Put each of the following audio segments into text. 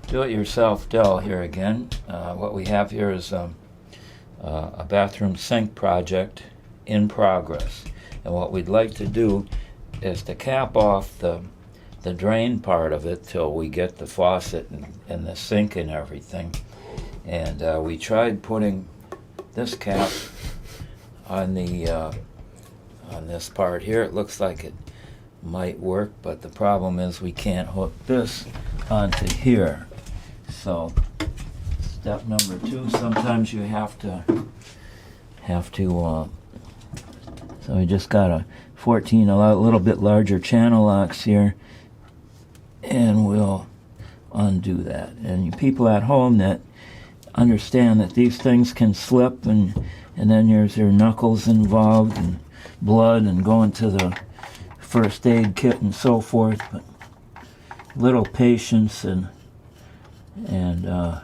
Do-it-yourself Dell here again. What we have here is a bathroom sink project in progress. And what we'd like to do is to cap off the drain part of it till we get the faucet and the sink and everything. And we tried putting this cap on this part here. It looks like it might work, but the problem is we can't hook this onto here. So step number 2, sometimes you have to so we just got a 14, a little bit larger channel locks here, and we'll undo that. And you people at home that understand that these things can slip, and then there's your knuckles involved and blood and going to the first aid kit and so forth, but little patience and a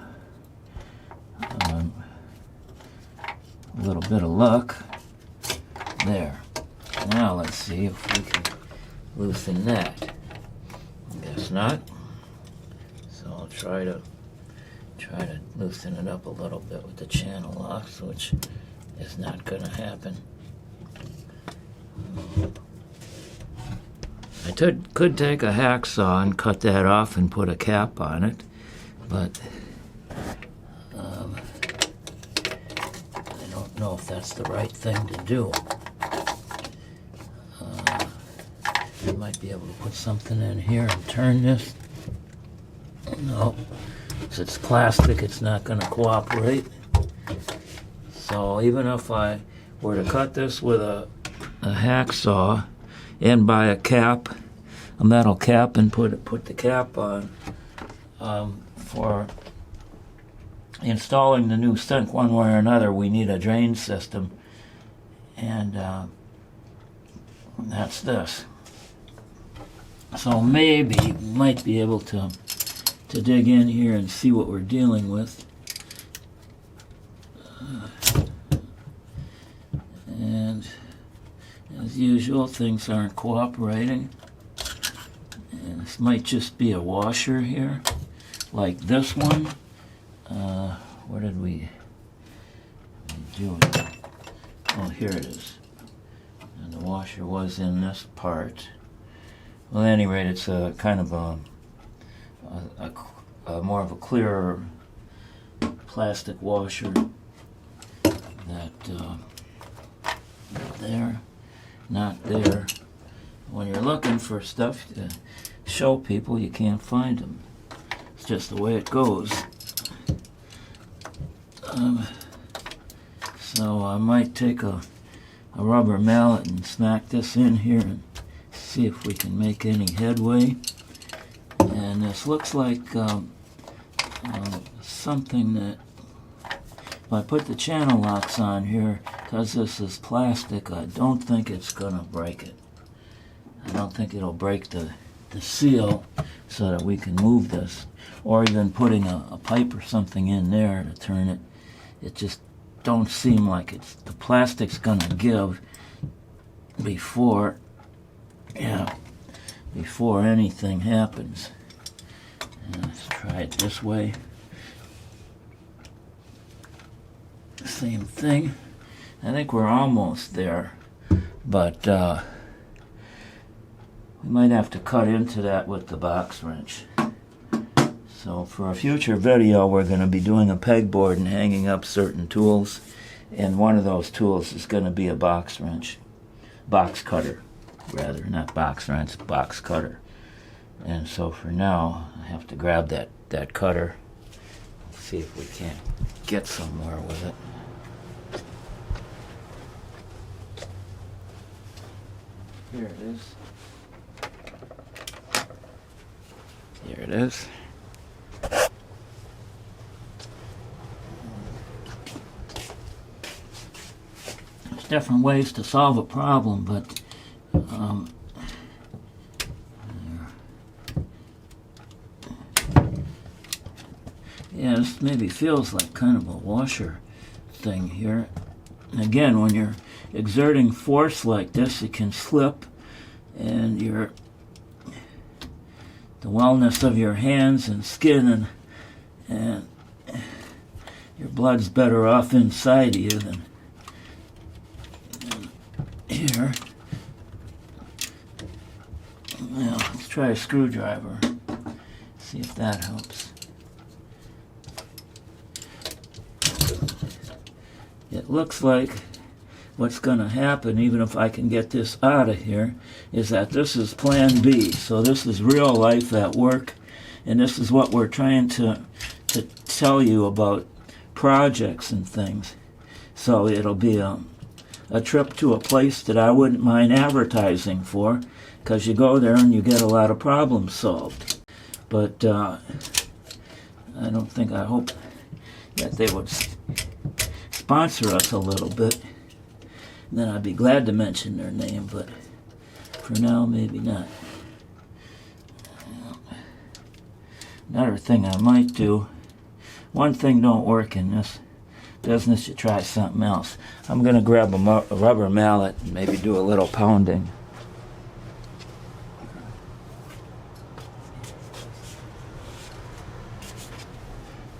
little bit of luck. There. Now let's see if we can loosen that. Guess not. So I'll try to loosen it up a little bit with the channel locks, which is not going to happen. I could take a hacksaw and cut that off and put a cap on it, but I don't know if that's the right thing to do. I might be able to put something in here and turn this. No, because it's plastic, it's not going to cooperate. So even if I were to cut this with a hacksaw and buy a cap, a metal cap, and put the cap on, for installing the new sink one way or another, we need a drain system, and that's this. So maybe you might be able to dig in here and see what we're dealing with. And as usual, things aren't cooperating. And this might just be a washer here, like this one. Where did we do it? Oh, here it is. And the washer was in this part. Well, at any rate, it's a kind of a more of a clearer plastic washer that there, not there. When you're looking for stuff to show people, you can't find them. It's just the way it goes. So I might take a rubber mallet and smack this in here and see if we can make any headway. And this looks like something that, if I put the channel locks on here, because this is plastic, I don't think it's going to break it. I don't think it'll break the seal so that we can move this, or even putting a pipe or something in there to turn it. It just don't seem like the plastic's going to give before anything happens. Let's try it this way. Same thing. I think we're almost there, but we might have to cut into that with the box wrench. So for a future video, we're going to be doing a pegboard and hanging up certain tools, and one of those tools is going to be a box wrench. Box cutter, rather, not box wrench, box cutter. And so for now, I have to grab that cutter. Let's see if we can't get somewhere with it. Here it is. Here it is. There's different ways to solve a problem, but yeah, this maybe feels like kind of a washer thing here. And again, when you're exerting force like this, it can slip, and the wellness of your hands and skin and And your blood's better off inside you than here. Well, let's try a screwdriver. See if that helps. It looks like what's going to happen, even if I can get this out of here, is that this is plan B. So this is real life at work, and this is what we're trying to tell you about projects and things. So it'll be a trip to a place that I wouldn't mind advertising for, because you go there and you get a lot of problems solved. But I hope that they would sponsor us a little bit. And then I'd be glad to mention their name, but for now, maybe not. Another thing I might do, one thing don't work in this business, you try something else. I'm going to grab a rubber mallet and maybe do a little pounding.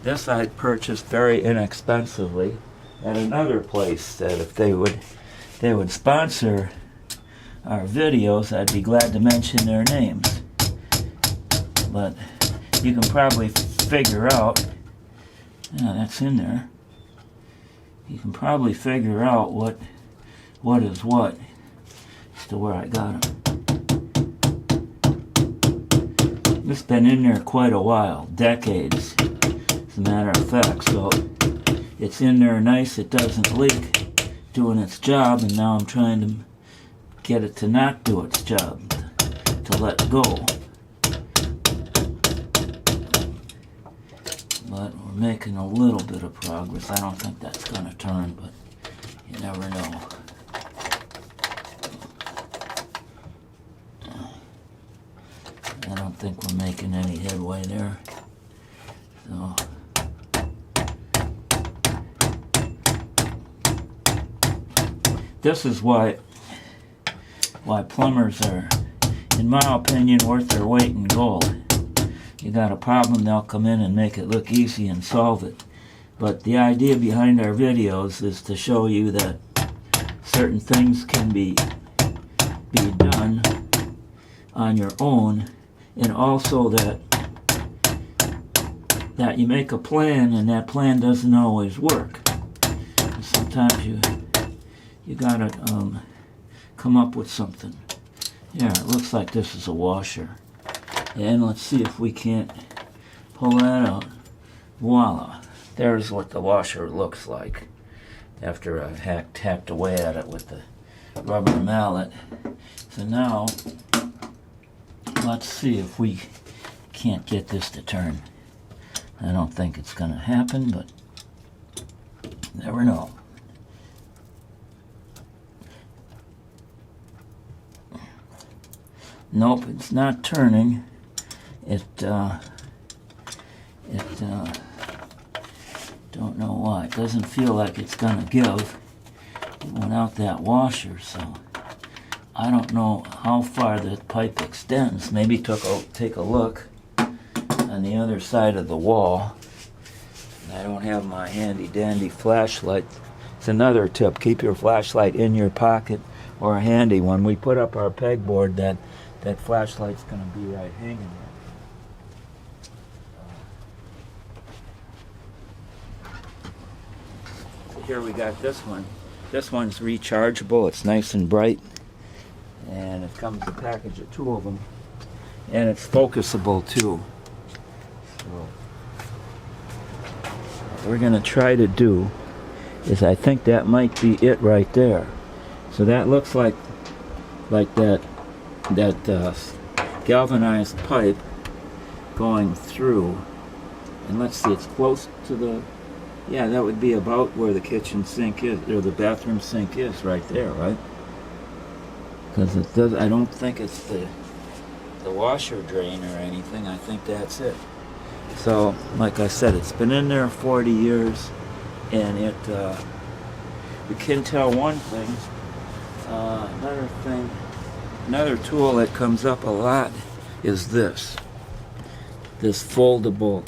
This I purchased very inexpensively at another place that if they would sponsor our videos, I'd be glad to mention their names. But you can probably figure out, yeah, that's in there. You can probably figure out what is what as to where I got it. This has been in there quite a while, decades, as a matter of fact. So it's in there nice, it doesn't leak, doing its job, and now I'm trying to get it to not do its job, to let go. But we're making a little bit of progress. I don't think that's going to turn, but you never know. I don't think we're making any headway there. So this is why plumbers are, in my opinion, worth their weight in gold. You got a problem, they'll come in and make it look easy and solve it. But the idea behind our videos is to show you that certain things can be done on your own, and also that you make a plan and that plan doesn't always work. Sometimes you gotta come up with something. Yeah, it looks like this is a washer. And let's see if we can't pull that out. Voila. There's what the washer looks like after I've hacked away at it with the rubber mallet. So now, let's see if we can't get this to turn. I don't think it's going to happen, but never know. Nope, it's not turning. It don't know why. It doesn't feel like it's gonna give. It went out that washer, so I don't know how far the pipe extends. Maybe take a look on the other side of the wall. I don't have my handy dandy flashlight. It's another tip. Keep your flashlight in your pocket or a handy one. We put up our pegboard, that flashlight's gonna be right hanging there. Here we got this one. This one's rechargeable. It's nice and bright, and it comes a package of 2 of them, and it's focusable too. So what we're gonna try to do is, I think that might be it right there. So that looks like that galvanized pipe going through, and let's see, it's close to the. Yeah, that would be about where the kitchen sink is, or the bathroom sink is, right there, right? Because it does. I don't think it's the washer drain or anything. I think that's it. So, like I said, it's been in there 40 years, and it. You can tell one thing. Another thing. Another tool that comes up a lot is this foldable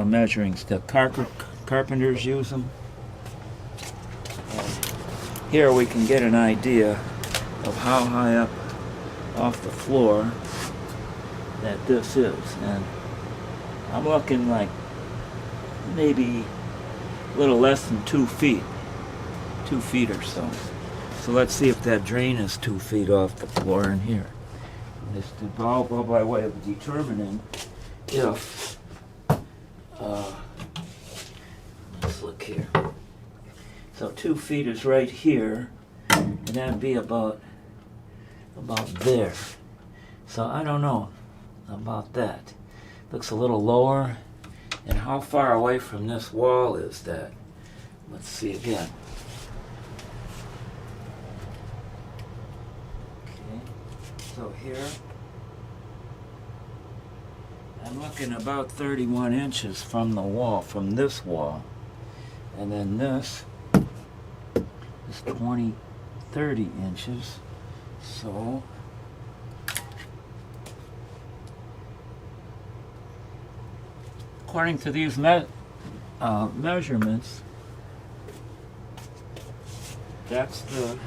measuring stick. Carpenters use them. Here we can get an idea of how high up off the floor that this is, and I'm looking like maybe a little less than 2 feet, 2 feet or so. So let's see if that drain is 2 feet off the floor in here. This is all by way of determining if, let's look here. So 2 feet is right here, and that'd be about there. So I don't know about that. Looks a little lower. And how far away from this wall is that? Let's see again. Okay, so here, I'm looking about 31 inches from the wall, from this wall. And then this is 30 inches. So according to these measurements, that's the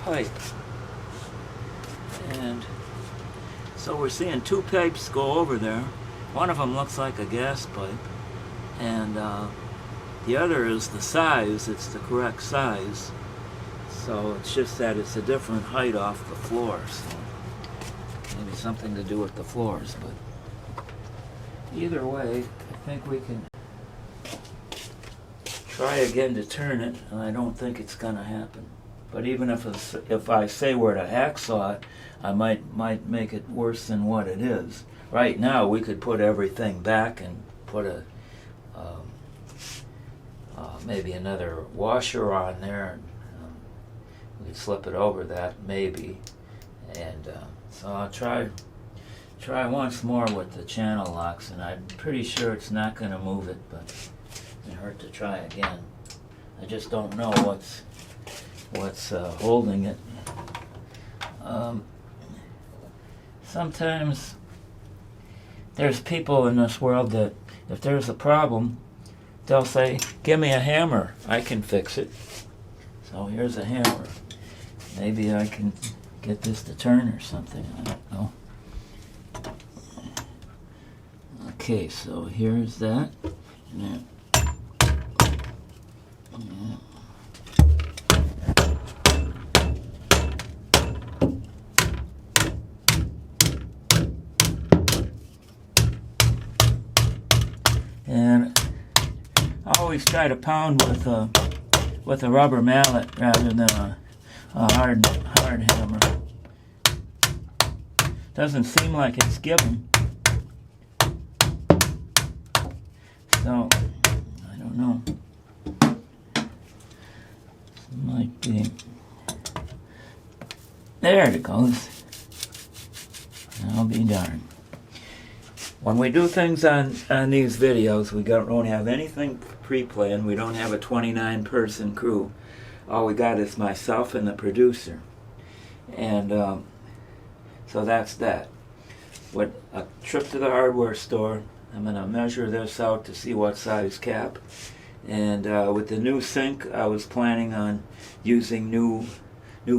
pipe, and so we're seeing 2 pipes go over there. One of them looks like a gas pipe, and the other is the size. It's the correct size, so it's just that it's a different height off the floor. So maybe something to do with the floors, but either way, I think we can try again to turn it, and I don't think it's going to happen. But even if I say where to hacksaw it, I might make it worse than what it is. Right now, we could put everything back and put a maybe another washer on there. And, we could slip it over that maybe, and so I'll try once more with the channel locks, and I'm pretty sure it's not going to move it, but it hurt to try again. I just don't know what's holding it. Sometimes there's people in this world that if there's a problem, they'll say, "Give me a hammer, I can fix it." So here's a hammer. Maybe I can get this to turn or something, I don't know. Okay, so here's that. And I always try to pound with a rubber mallet rather than a hard hammer. Doesn't seem like it's giving. So, I don't know. Might be. There it goes. I'll be darned. When we do things on these videos, we don't have anything pre-planned. We don't have a 29-person crew. All we got is myself and the producer. And so that's that. With a trip to the hardware store, I'm going to measure this out to see what size cap. And with the new sink, I was planning on using new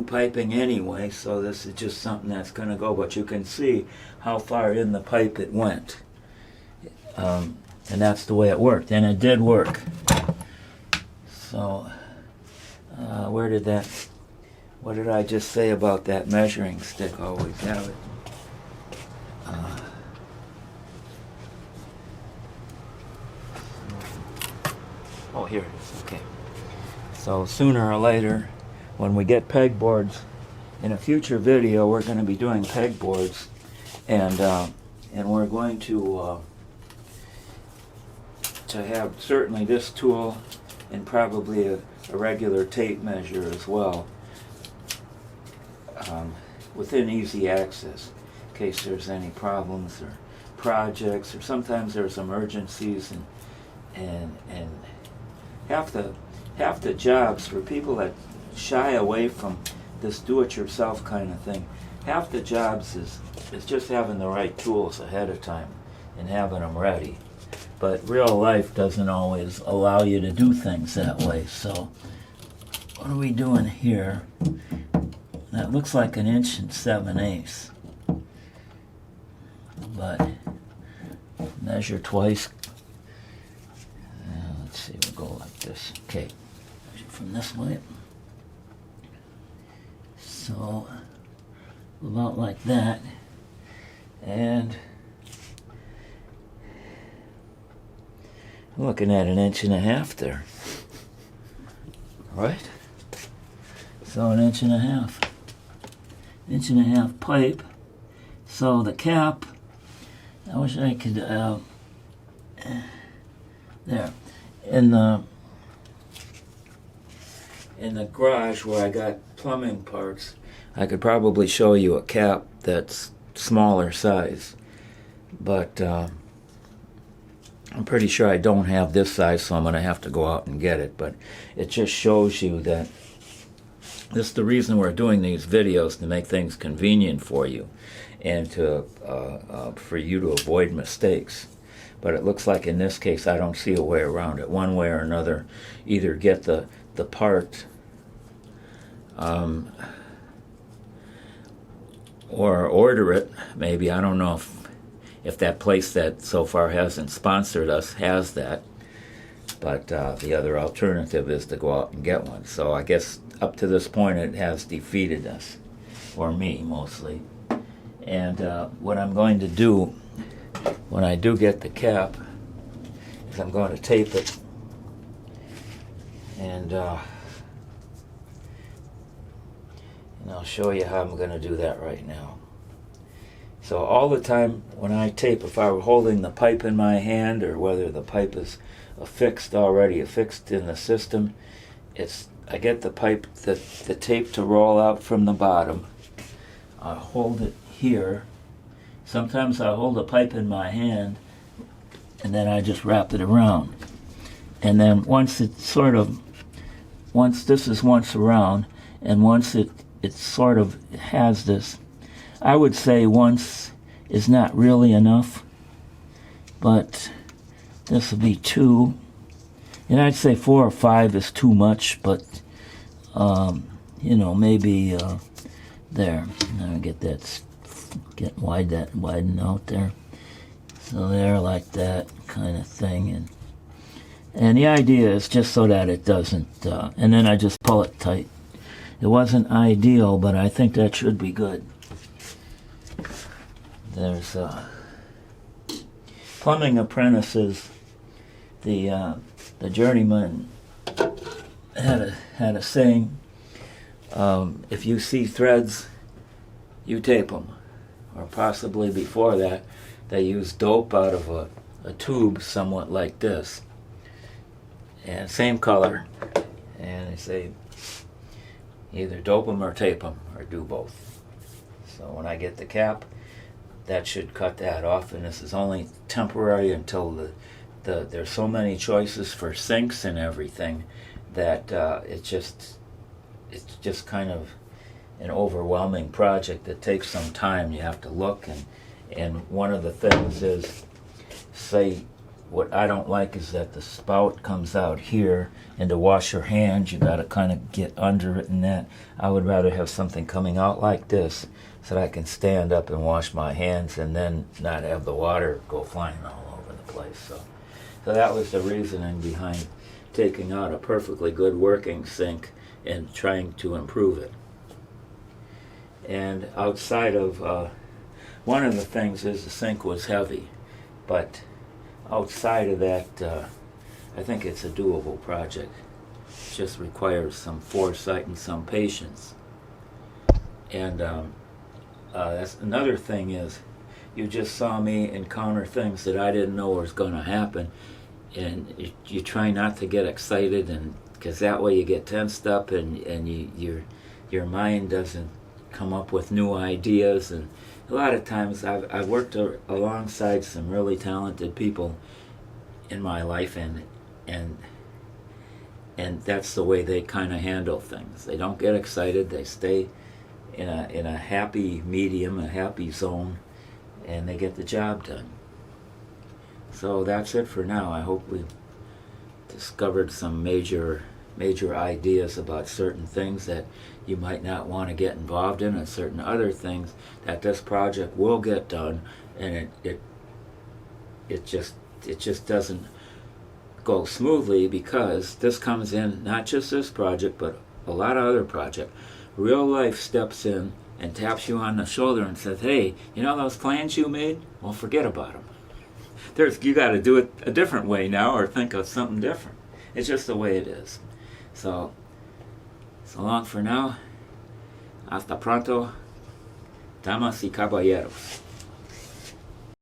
piping anyway, so this is just something that's going to go. But you can see how far in the pipe it went. And that's the way it worked. And it did work. So, what did I just say about that measuring stick? Always have it. Oh, here it is. Okay. So sooner or later, when we get pegboards, in a future video, we're going to be doing pegboards, and we're going to have certainly this tool and probably a regular tape measure as well, within easy access, in case there's any problems or projects, or sometimes there's emergencies, and half the jobs for people that shy away from this do-it-yourself kind of thing, half the jobs is just having the right tools ahead of time. and having them ready. But real life doesn't always allow you to do things that way. So what are we doing here? That looks like 1 7/8. But measure twice. Let's see, we'll go like this. Okay, measure from this way. So about like that. And I'm looking at 1.5 inches there. Right? So 1.5 inches. 1.5 inch pipe. So the cap, I wish I could, there. In the garage where I got plumbing parts, I could probably show you a cap that's smaller size. But I'm pretty sure I don't have this size, so I'm going to have to go out and get it. But it just shows you that this is the reason we're doing these videos, to make things convenient for you and to for you to avoid mistakes. But it looks like in this case I don't see a way around it. One way or another, either get the part or order it. Maybe, I don't know if that place that so far hasn't sponsored us has that. But the other alternative is to go out and get one. So I guess up to this point it has defeated us, or me mostly. And what I'm going to do when I do get the cap is I'm going to tape it, and I'll show you how I'm going to do that right now. So all the time when I tape, if I were holding the pipe in my hand, or whether the pipe is affixed in the system, I get the pipe, the tape to roll out from the bottom. I hold it here. Sometimes I hold a pipe in my hand and then I just wrap it around. And then once this is once around, and once it sort of has this, I would say once is not really enough, but this will be 2. And I'd say 4 or 5 is too much, but maybe there. Now get that, widen out there. So there, like that kind of thing, and the idea is just so that it doesn't. And then I just pull it tight. It wasn't ideal, but I think that should be good. There's plumbing apprentices. The journeyman had a saying: if you see threads, you tape them. Or possibly before that, they used dope out of a tube somewhat like this, and same color, and they say either dope them or tape them, or do both. So when I get the cap, that should cut that off, and this is only temporary until there's so many choices for sinks and everything that it's just kind of an overwhelming project that takes some time. You have to look, and one of the things is, say, what I don't like is that the spout comes out here, and to wash your hands you got to kind of get under it, and that I would rather have something coming out like this so that I can stand up and wash my hands and then not have the water go flying all over the place. So that was the reasoning behind taking out a perfectly good working sink and trying to improve it. And outside of, one of the things is the sink was heavy, but outside of that, I think it's a doable project. It just requires some foresight and some patience. And that's another thing is, you just saw me encounter things that I didn't know was going to happen, and you try not to get excited, and because that way you get tensed up, and your mind doesn't come up with new ideas. And a lot of times I've worked alongside some really talented people in my life, and that's the way they kind of handle things. They don't get excited. They stay in a happy medium, a happy zone, and they get the job done. So that's it for now. I hope we discovered some major ideas about certain things that you might not want to get involved in, and certain other things that this project will get done, and it just doesn't go smoothly, because this comes in, not just this project but a lot of other projects. Real life steps in and taps you on the shoulder and says, hey, you know those plans you made? Well, forget about them. You got to do it a different way now, or think of something different. It's just the way it is. So long for now. Hasta pronto, damas y caballeros.